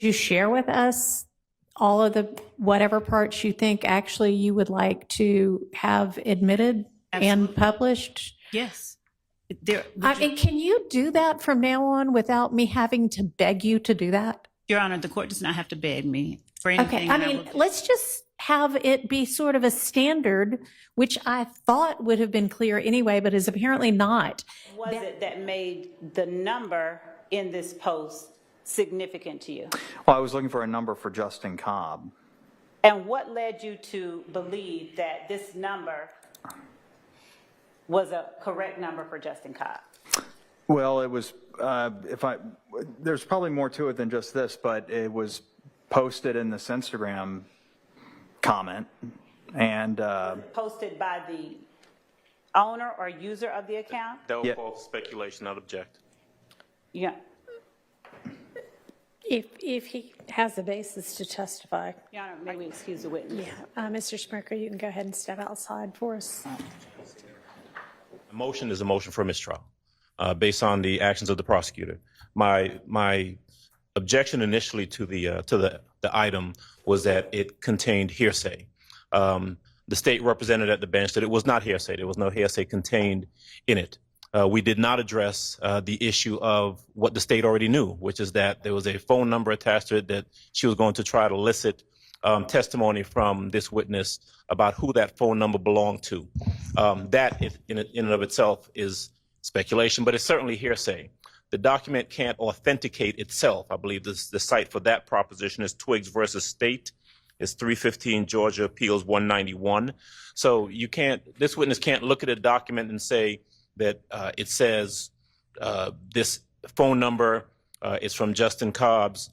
you share with us all of the whatever parts you think actually you would like to have admitted and published? Yes. I mean, can you do that from now on without me having to beg you to do that? Your Honor, the court does not have to beg me for anything. Okay, I mean, let's just have it be sort of a standard, which I thought would have been clear anyway, but is apparently not. Was it that made the number in this post significant to you? Well, I was looking for a number for Justin Cobb. And what led you to believe that this number was a correct number for Justin Cobb? Well, it was, there's probably more to it than just this, but it was posted in this Instagram comment and Posted by the owner or user of the account? That was false speculation, not object. Yeah. If he has a basis to testify. Your Honor, may we excuse the witness? Yeah, Mr. Smirker, you can go ahead and step outside for us. The motion is a motion for mistrial based on the actions of the prosecutor. My objection initially to the item was that it contained hearsay. The state represented at the bench that it was not hearsay. There was no hearsay contained in it. We did not address the issue of what the state already knew, which is that there was a phone number attached to it that she was going to try to elicit testimony from this witness about who that phone number belonged to. That in and of itself is speculation, but it's certainly hearsay. The document can't authenticate itself. I believe the site for that proposition is Twiggs versus State. It's 315 Georgia Appeals 191. So this witness can't look at a document and say that it says this phone number is from Justin Cobb's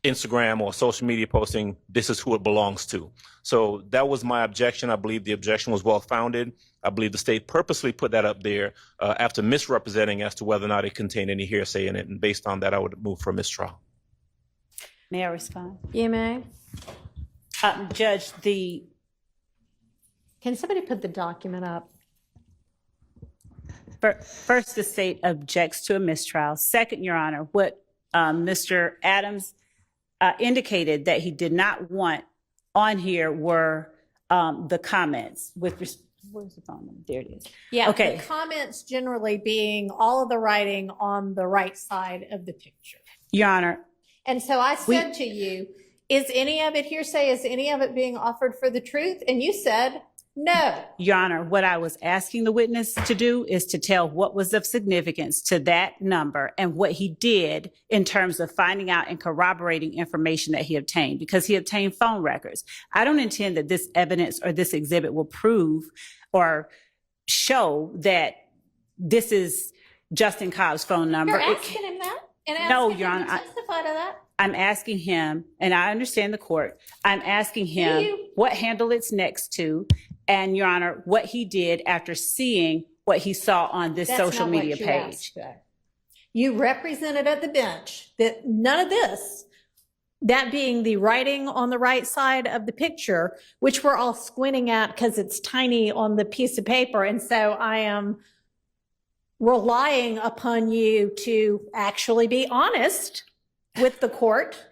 Instagram or social media posting, this is who it belongs to. So that was my objection. I believe the objection was well-founded. I believe the state purposely put that up there after misrepresenting as to whether or not it contained any hearsay in it. And based on that, I would move for a mistrial. May I respond? You may. Judge, Can somebody put the document up? first, the state objects to a mistrial. Second, Your Honor, what Mr. Adams indicated that he did not want on here were the comments with where's the phone number? There it is. Yeah, okay. The comments generally being all of the writing on the right side of the picture. Your Honor. And so I said to you, is any of it hearsay? Is any of it being offered for the truth? And you said no. Your Honor, what I was asking the witness to do is to tell what was of significance to that number and what he did in terms of finding out and corroborating information that he obtained, because he obtained phone records. I don't intend that this evidence or this exhibit will prove or show that this is Justin Cobb's phone number. You're asking him that? And No, asking Your him Honor. to testify to that? I'm asking him, and I understand the court, I'm asking him what handle it's next to, and Your Honor, what he did after seeing what he saw on this social media page. You represented at the bench that none of this, that being the writing on the right side of the picture, which we're all squinting at because it's tiny on the piece of paper. And so I am relying upon you to actually be honest with the court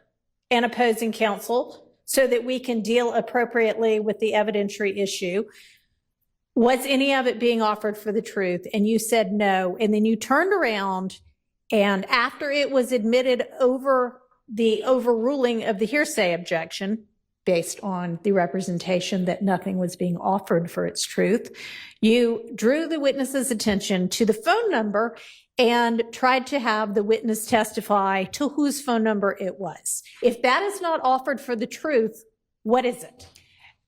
and opposing counsel so that we can deal appropriately with the evidentiary issue. Was any of it being offered for the truth? And you said no. And then you turned around, and after it was admitted over the overruling of the hearsay objection, based on the representation that nothing was being offered for its truth, you drew the witness's attention to the phone number and tried to have the witness testify to whose phone number it was. If that is not offered for the truth, what is it?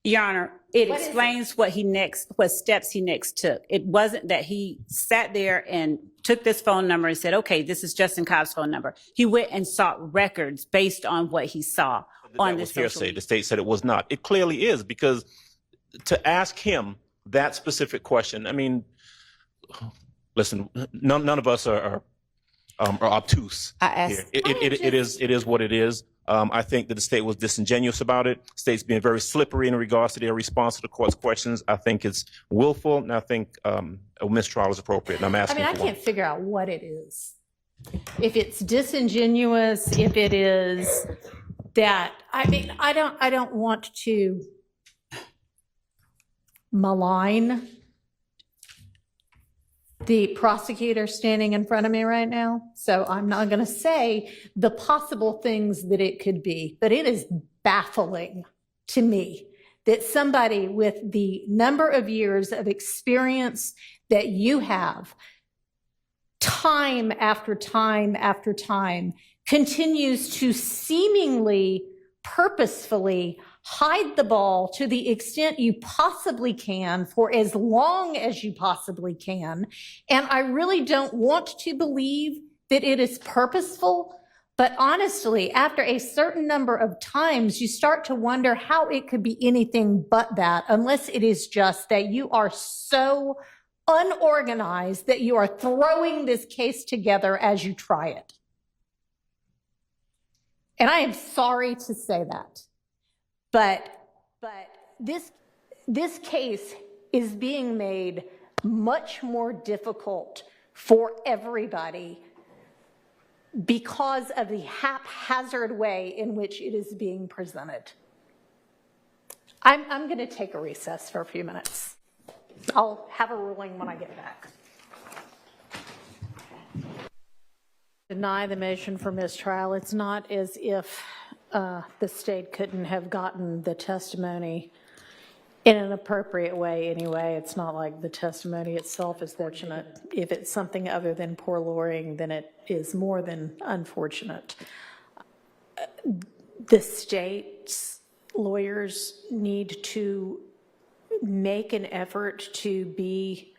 Your Honor, it explains what steps he next took. It wasn't that he sat there and took this phone number and said, okay, this is Justin Cobb's phone number. He went and sought records based on what he saw on this social media. The state said it was not. It clearly is, because to ask him that specific question, I mean, listen, none of us are obtuse here. It is what it is. I think that the state was disingenuous about it. State's being very slippery in regards to their response to the court's questions. I think it's willful, and I think a mistrial is appropriate. And I'm asking. I can't figure out what it is. if it's disingenuous, if it is that, I mean, I don't want to malign the prosecutor standing in front of me right now. So I'm not going to say the possible things that it could be, but it is baffling to me that somebody with the number of years of experience that you have, time after time after time, continues to seemingly purposefully hide the ball to the extent you possibly can for as long as you possibly can. And I really don't want to believe that it is purposeful. But honestly, after a certain number of times, you start to wonder how it could be anything but that, unless it is just that you are so unorganized that you are throwing this case together as you try it. And I am sorry to say that. But this case is being made much more difficult for everybody because of the haphazard way in which it is being presented. I'm going to take a recess for a few minutes. I'll have a ruling when I get back. Deny the motion for mistrial. It's not as if the state couldn't have gotten the testimony in an appropriate way anyway. It's not like the testimony itself is fortunate. If it's something other than poor lawyering, then it is more than unfortunate. The state's lawyers need to make an effort to be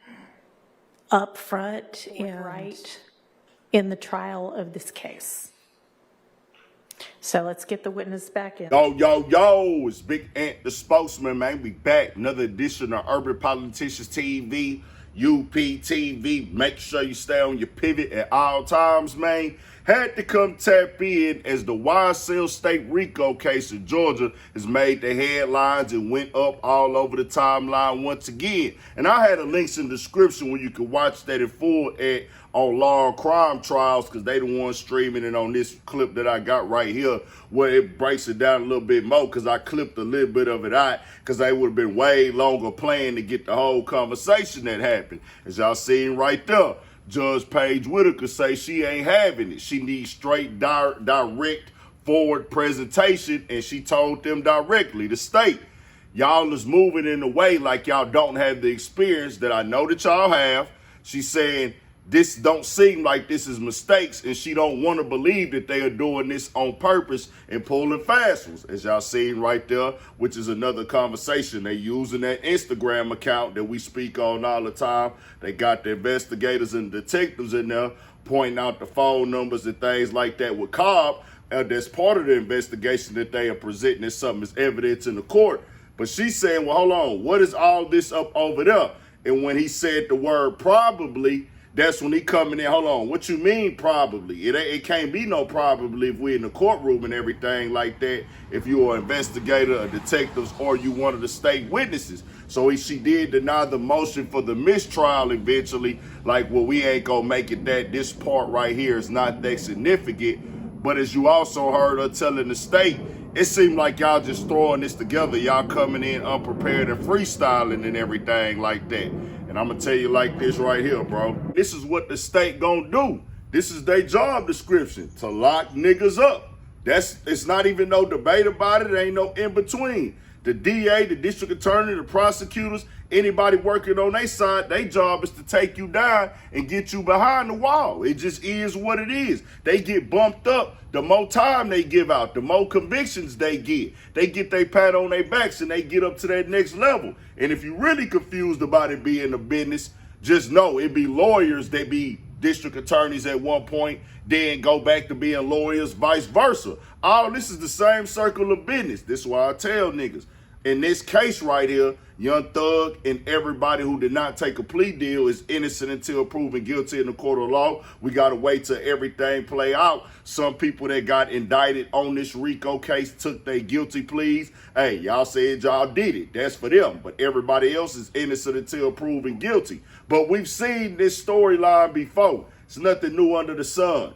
upfront and right in the trial of this case. So let's get the witness back in. Yo, it's Big Ant, the spokesman, man. We back. Another edition of Urban Politicians TV, UPTV. Make sure you stay on your pivot at all times, man. Had to come tap in as the YSL State RICO case in Georgia has made the headlines and went up all over the timeline once again. And I had a links in the description where you can watch that in full on Law and Crime Trials, because they the ones streaming it on this clip that I got right here, where it breaks it down a little bit more, because I clipped a little bit of it out, because they would have been way longer playing to get the whole conversation that happened. As y'all seen right there, Judge Paige Whitaker say she ain't having it. She needs straight, direct, forward presentation, and she told them directly, the state, y'all is moving in a way like y'all don't have the experience that I know that y'all have. She's saying, this don't seem like this is mistakes, and she don't want to believe that they are doing this on purpose and pulling fast ones, as y'all seen right there, which is another conversation. They using that Instagram account that we speak on all the time. They got the investigators and detectives in there pointing out the phone numbers and things like that with Cobb. That's part of the investigation that they are presenting as something as evidence in the court. But she's saying, well, hold on, what is all this up over there? And when he said the word probably, that's when he coming in, hold on, what you mean probably? It can't be no probably if we're in the courtroom and everything like that, if you're an investigator, a detective, or you one of the state witnesses. So she did deny the motion for the mistrial eventually, like, well, we ain't gonna make it that. This part right here is not that significant. But as you also heard her telling the state, it seemed like y'all just throwing this together. Y'all coming in unprepared and freestyling and everything like that. And I'm going to tell you like this right here, bro. This is what the state going to do. This is their job description, to lock niggas up. It's not even no debate about it. There ain't no in between. The DA, the district attorney, the prosecutors, anybody working on their side, their job is to take you down and get you behind the wall. It just is what it is. They get bumped up. The more time they give out, the more convictions they get their pat on their backs and they get up to that next level. And if you're really confused about it being a business, just know it be lawyers that be district attorneys at one point, then go back to being lawyers, vice versa. All this is the same circle of business. This is why I tell niggas, in this case right here, Young Thug and everybody who did not take a plea deal is innocent until proven guilty in the court of law. We got to wait till everything play out. Some people that got indicted on this RICO case took their guilty pleas. Hey, y'all said y'all did it. That's for them. But everybody else is innocent until proven guilty. But we've seen this storyline before. It's nothing new under the sun.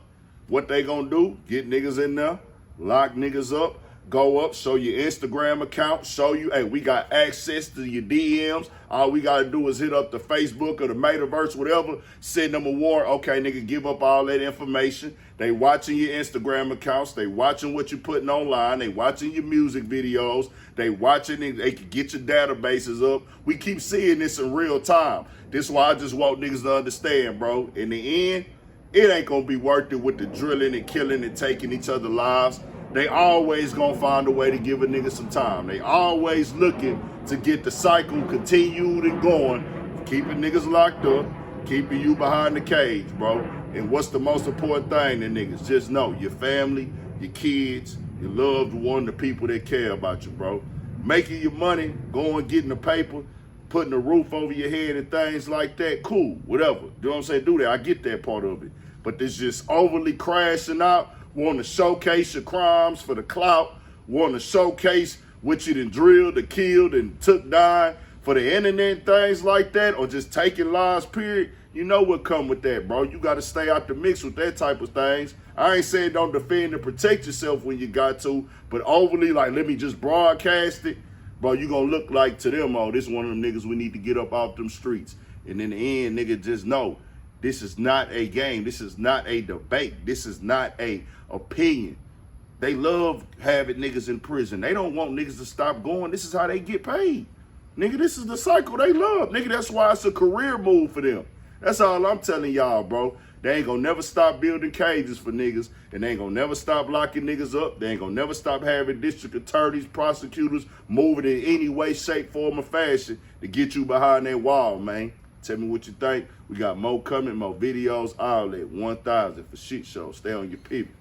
What they gonna do? Get niggas in there, lock niggas up, go up, show your Instagram account, show you, hey, we got access to your DMs. All we gotta do is hit up the Facebook or the Metaverse, whatever, send them a warrant. Okay, nigga, give up all that information. They watching your Instagram accounts. They watching what you're putting online. They watching your music videos. They watching it. They can get your databases up. We keep seeing this in real time. This is why I just want niggas to understand, bro. In the end, it ain't gonna be worth it with the drilling and killing and taking each other's lives. They always gonna find a way to give a nigga some time. They always looking to get the cycle continued and going, keeping niggas locked up, keeping you behind the cage, bro. And what's the most important thing to niggas? Just know your family, your kids, your loved one, the people that care about you, bro. Making your money, going getting the paper, putting a roof over your head and things like that, cool, whatever. You know what I'm saying? Do that. I get that part of it. But this just overly crashing out, want to showcase your crimes for the clout, want to showcase what you done drilled or killed and took down for the internet and things like that, or just taking lives, period. You know what come with that, bro. You got to stay out the mix with that type of things. I ain't saying don't defend and protect yourself when you got to, but overly, like, let me just broadcast it, bro, you gonna look like to them, oh, this is one of them niggas we need to get up off them streets. And in the end, nigga, just know, this is not a game. This is not a debate. This is not a opinion. They love having niggas in prison. They don't want niggas to stop going. This is how they get paid. Nigga, this is the cycle they love. Nigga, that's why it's a career move for them. That's all I'm telling y'all, bro. They ain't gonna never stop building cages for niggas, and they ain't gonna never stop locking niggas up. They ain't gonna never stop having district attorneys, prosecutors moving in any way, shape, form, or fashion to get you behind that wall, man. Tell me what you think. We got more coming, more videos, all that. 1,000 for shit show. Stay on your pivot.